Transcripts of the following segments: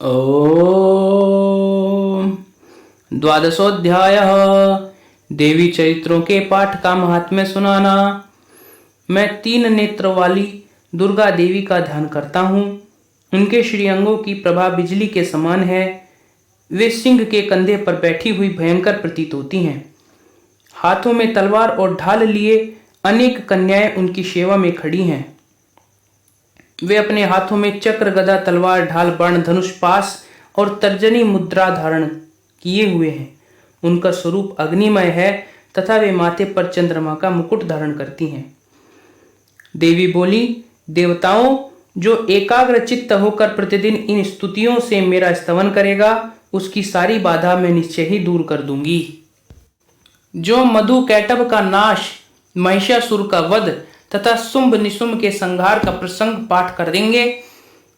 ओम। द्वादशोऽध्यायः। देवी चरित्रों के पाठ का महात्म्य सुनाना। मैं 3 नेत्र वाली दुर्गा देवी का ध्यान करता हूँ। उनके श्रीअंगों की प्रभा बिजली के समान है। वे सिंह के कंधे पर बैठी हुई भयंकर प्रतीत होती हैं। हाथों में तलवार और ढाल लिए अनेक कन्याएं उनकी सेवा में खड़ी हैं। वे अपने हाथों में चक्र, गदा, तलवार, ढाल, बाण, धनुष, पास और तर्जनी मुद्रा धारण किए हुए हैं। उनका स्वरूप अग्निमय है तथा वे माथे पर चंद्रमा का मुकुट धारण करती हैं। देवी बोली, देवताओं, जो एकाग्र चित्त होकर प्रतिदिन इन स्तुतियों से मेरा स्तवन करेगा, उसकी सारी बाधा मैं निश्चय ही दूर कर दूंगी। जो मधु कैटभ का नाश, महिषासुर का वध तथा शुंभ निशुंभ के संहार का प्रसंग पाठ कर देंगे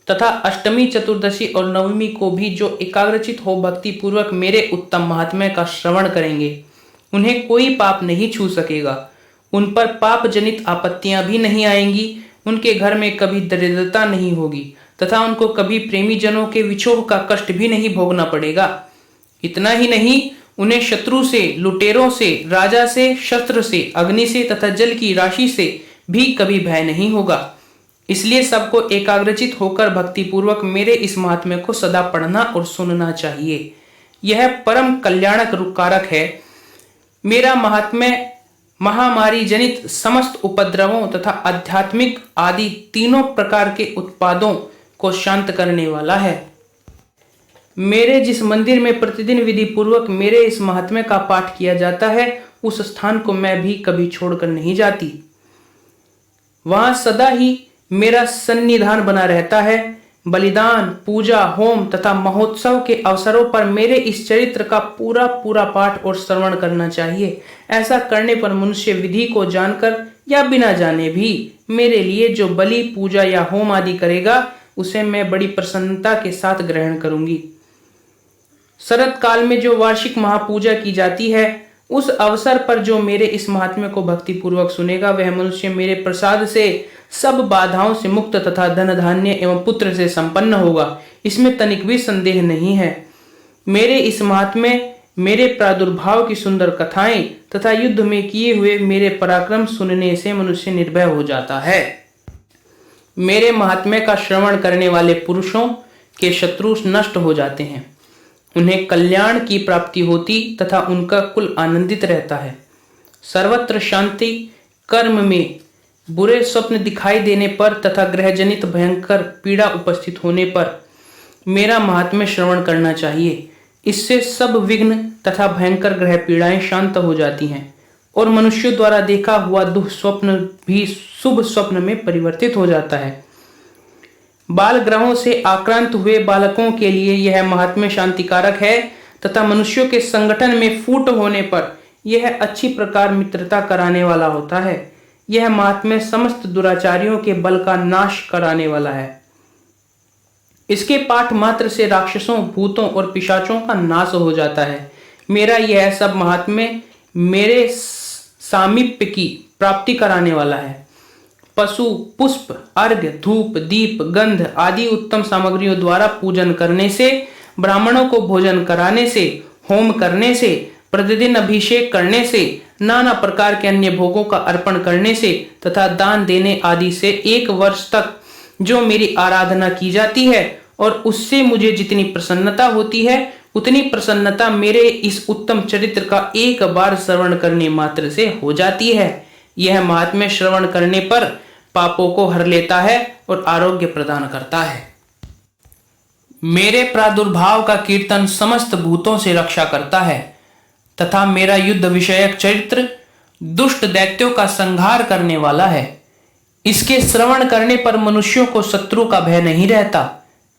तथा अष्टमी, चतुर्दशी और नवमी को भी जो एकाग्रचित हो भक्ति पूर्वक मेरे उत्तम महात्म्य का श्रवण करेंगे, उन्हें कोई पाप नहीं छू सकेगा। उन पर पाप जनित आपत्तियां भी नहीं आएंगी। उनके घर में कभी दरिद्रता नहीं होगी तथा उनको कभी प्रेमी जनों के विछोह का कष्ट भी नहीं भोगना पड़ेगा। इतना ही नहीं, उन्हें शत्रु से, लुटेरों से, राजा से, शस्त्र से, अग्नि से तथा जल की राशि से भी कभी भय नहीं होगा। इसलिए सबको एकाग्रचित होकर भक्ति पूर्वक मेरे इस महात्म्य को सदा पढ़ना और सुनना चाहिए। यह परम कल्याणक कारक है। मेरा महात्म्य महामारी जनित समस्त उपद्रवों तथा आध्यात्मिक आदि तीनों प्रकार के उत्पादों को शांत करने वाला है। मेरे जिस मंदिर में प्रतिदिन विधि पूर्वक मेरे इस महात्म्य का पाठ किया जाता है, उस स्थान को मैं भी कभी छोड़कर नहीं जाती। वहां सदा ही मेरा सन्निधान बना रहता है। बलिदान, पूजा, होम तथा महोत्सव के अवसरों पर मेरे इस चरित्र का पूरा पूरा पाठ और श्रवण करना चाहिए। ऐसा करने पर मनुष्य विधि को जानकर या बिना जाने भी मेरे लिए जो बलि, पूजा या होम आदि करेगा, उसे मैं बड़ी प्रसन्नता के साथ ग्रहण करूंगी। शरद काल में जो वार्षिक महापूजा की जाती है, उस अवसर पर जो मेरे इस महात्म्य को भक्ति पूर्वक सुनेगा, वह मनुष्य मेरे प्रसाद से सब बाधाओं से मुक्त तथा धन, धान्य एवं पुत्र से संपन्न होगा। इसमें तनिक भी संदेह नहीं है। मेरे इस महात्म्य, मेरे प्रादुर्भाव की सुंदर कथाएं तथा युद्ध में किए हुए मेरे पराक्रम सुनने से मनुष्य निर्भय हो जाता है। मेरे महात्म्य का श्रवण करने वाले पुरुषों के शत्रु नष्ट हो जाते हैं। उन्हें कल्याण की प्राप्ति होती तथा उनका कुल आनंदित रहता है। सर्वत्र शांति, कर्म में बुरे स्वप्न दिखाई देने पर तथा ग्रहजनित भयंकर पीड़ा उपस्थित होने पर मेरा महात्म्य श्रवण करना चाहिए। इससे सब विघ्न तथा भयंकर ग्रह पीड़ाएं शांत हो जाती हैं और मनुष्यों द्वारा देखा हुआ दुःस्वप्न भी शुभ स्वप्न में परिवर्तित हो जाता है। बाल ग्रहों से आक्रांत हुए बालकों के लिए यह महात्म्य शांतिकारक है तथा मनुष्यों के संगठन में फूट होने पर यह अच्छी प्रकार मित्रता कराने वाला होता है। यह महात्म्य समस्त दुराचारियों के बल का नाश कराने वाला है। इसके पाठ मात्र से राक्षसों, भूतों और पिशाचों का नाश हो जाता है। मेरा यह सब महात्म्य मेरे सामीप्य की प्राप्ति कराने वाला है। पशु, पुष्प, अर्घ्य, धूप, दीप, गंध आदि उत्तम सामग्रियों द्वारा पूजन करने से, ब्राह्मणों को भोजन कराने से, होम करने से, प्रतिदिन अभिषेक करने से, नाना प्रकार के अन्य भोगों का अर्पण करने से तथा दान देने आदि से 1 वर्ष तक जो मेरी आराधना की जाती है और उससे मुझे जितनी प्रसन्नता होती है, उतनी प्रसन्नता मेरे इस उत्तम चरित्र का एक बार श्रवण करने मात्र से हो जाती है। यह महात्म्य श्रवण करने पर पापों को हर लेता है और आरोग्य प्रदान करता है। मेरे प्रादुर्भाव का कीर्तन समस्त भूतों से रक्षा करता है तथा मेरा युद्ध विषयक चरित्र दुष्ट दैत्यों का संहार करने वाला है। इसके श्रवण करने पर मनुष्यों को शत्रु का भय नहीं रहता।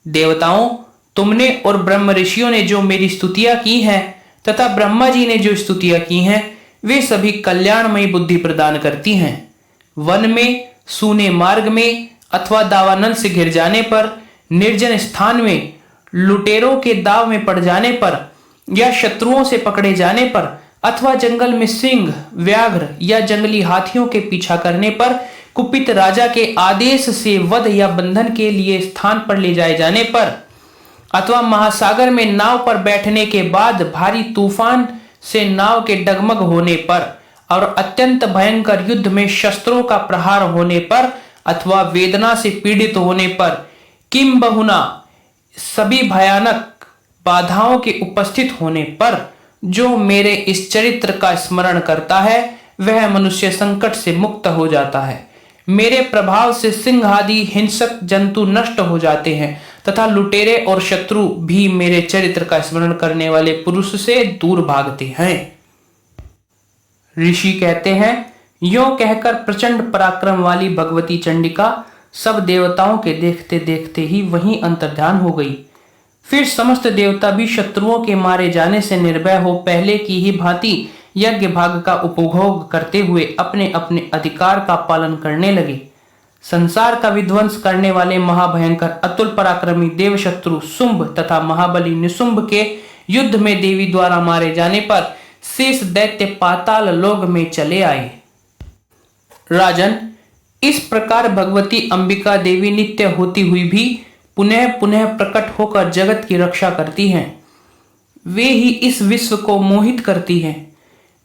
देवताओं, तुमने और ब्रह्म ऋषियों ने जो मेरी स्तुतियां की हैं तथा ब्रह्मा जी ने जो स्तुतियां की हैं, वे सभी कल्याणमयी बुद्धि प्रदान करती हैं। वन में, सूने मार्ग में अथवा दावानल से घिर जाने पर, निर्जन स्थान में, लुटेरों के दाव में पड़ जाने पर या शत्रुओं से पकड़े जाने पर अथवा जंगल में सिंह, व्याघ्र या जंगली हाथियों के पीछा करने पर, कुपित राजा के आदेश से वध या बंधन के लिए स्थान पर ले जाए जाने पर, अथवा महासागर में नाव पर बैठने के बाद भारी तूफान से नाव के डगमग होने पर और अत्यंत भयंकर युद्ध में शस्त्रों का प्रहार होने पर अथवा वेदना से पीड़ित होने पर किंबहुना सभी भयानक बाधाओं के उपस्थित होने पर जो मेरे इस चरित्र का स्मरण करता है वह मनुष्य संकट से मुक्त हो जाता है। मेरे प्रभाव से सिंह आदि हिंसक जंतु नष्ट हो जाते हैं तथा लुटेरे और शत्रु भी मेरे चरित्र का स्मरण करने वाले पुरुष से दूर भागते हैं। ऋषि कहते हैं, यों कहकर प्रचंड पराक्रम वाली भगवती चंडिका सब देवताओं के देखते देखते ही वहीं अंतर्ध्यान हो गई। फिर समस्त देवता भी शत्रुओं के मारे जाने से निर्भय हो पहले की ही भांति यज्ञ भाग का उपभोग करते हुए अपने अपने अधिकार का पालन करने लगे। संसार का विध्वंस करने वाले महाभयंकर अतुल पराक्रमी देव शत्रु शुंभ तथा महाबली निशुंभ के युद्ध में देवी द्वारा मारे जाने पर शेष दैत्य पाताल लोक में चले आए। राजन, इस प्रकार भगवती अंबिका देवी नित्य होती हुई भी पुनः पुनः प्रकट होकर जगत की रक्षा करती हैं। वे ही इस विश्व को मोहित करती हैं।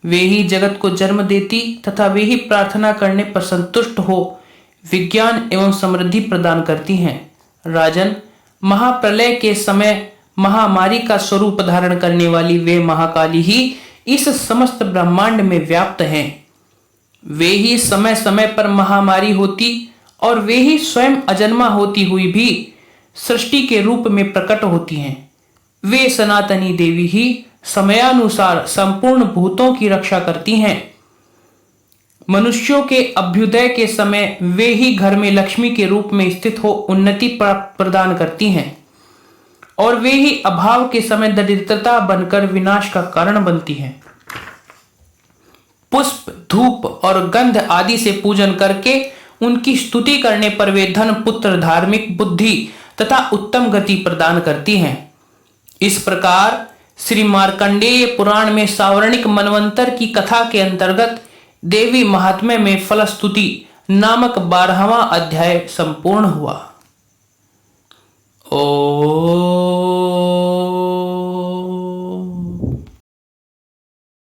वे ही जगत को जन्म देती तथा वे ही प्रार्थना करने पर संतुष्ट हो विज्ञान एवं समृद्धि प्रदान करती हैं। राजन, महाप्रलय के समय महामारी का स्वरूप धारण करने वाली वे महाकाली ही इस समस्त ब्रह्मांड में व्याप्त हैं। वे ही समय समय पर महामारी होती और वे ही स्वयं अजन्मा होती हुई भी सृष्टि के रूप में प्रकट होती हैं। वे सनातनी देवी ही समयानुसार संपूर्ण भूतों की रक्षा करती हैं। मनुष्यों के अभ्युदय के समय वे ही घर में लक्ष्मी के रूप में स्थित हो उन्नति प्रदान करती हैं और वे ही अभाव के समय दरिद्रता बनकर विनाश का कारण बनती हैं। पुष्प, धूप और गंध आदि से पूजन करके उनकी स्तुति करने पर वे धन, पुत्र, धार्मिक बुद्धि तथा उत्तम गति प्रदान करती हैं। इस प्रकार श्री मार्कंडेय पुराण में सावर्णिक मनवंतर की कथा के अंतर्गत देवी महात्म्य में फलस्तुति नामक 12वां अध्याय संपूर्ण हुआ। ओम।